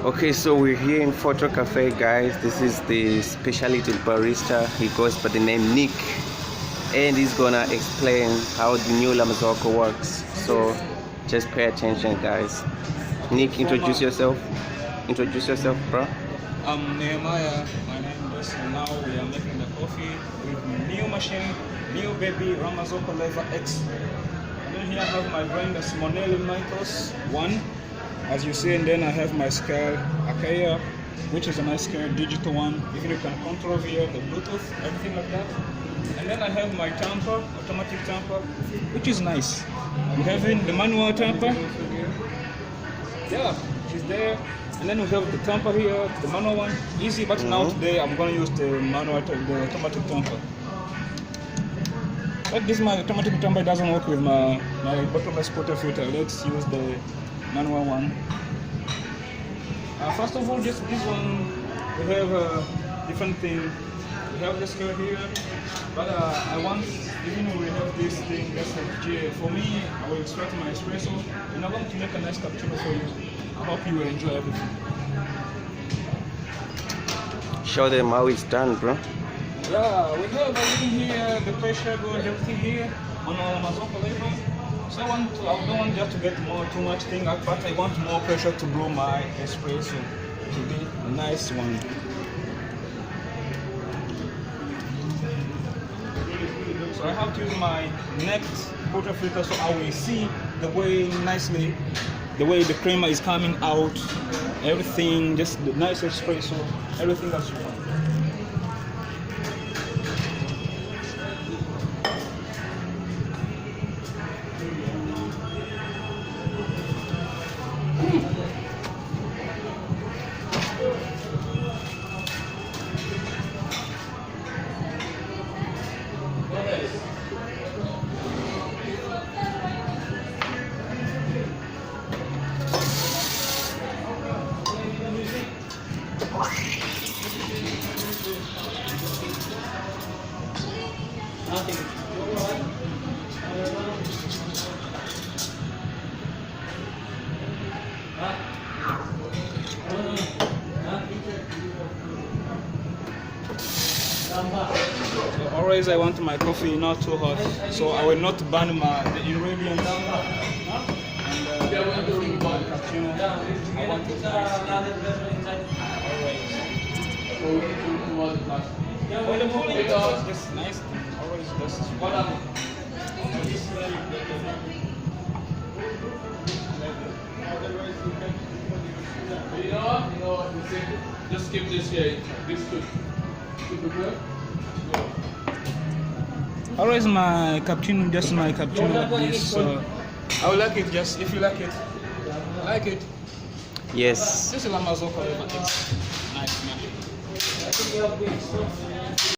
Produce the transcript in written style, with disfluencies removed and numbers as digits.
Okay, so we're here in Photo Cafe, guys. This is the specialty barista. He goes by the name Nick, and he's gonna explain how the new Marzocco works. So just pay attention, guys. Nick, introduce yourself. Introduce yourself, bro. I'm Nehemiah. My name is, and now we are making the coffee with new machine, new baby Marzocco Leva X. And then here I have my brand, the Monelli Mitos 1, as you see, and then I have my scale Achaia, which is a nice scale, digital one. You can control via the Bluetooth, everything like that. And then I have my tamper, automatic tamper, which is nice. I'm having the manual tamper. Yeah, she's there. And then we have the tamper here, the manual one, easy, but now today I'm going to use the manual, the automatic tamper. But this my automatic tamper doesn't work with my bottomless water filter. Let's use the manual one. First of all, just this one, we have a different thing. We have this scale here, but I want, even though we have this thing, that's like J. For me, I will extract my espresso, and I want to make a nice cappuccino for you. I hope you will enjoy everything. Show them how it's done, bro. Yeah, we have everything here, the pressure gauge, everything here on our Marzocco level. So I don't want just to get too much thing, but I want more pressure to blow my espresso to be a nice one. So I have to use my next water filter so I will see the way nicely, the way the creamer is coming out, everything, just the nice espresso, everything that's you want. So always I want my coffee not too hot, so I will not burn the ingredients. And everything about the cappuccino, I want it nice. For the morning, it's just nice. Always just just keep this here. This good. always my cappuccino, just my cappuccino like this. So I would like it just if you like it. Like it. Yes. This is a Marzocco. Nice, man.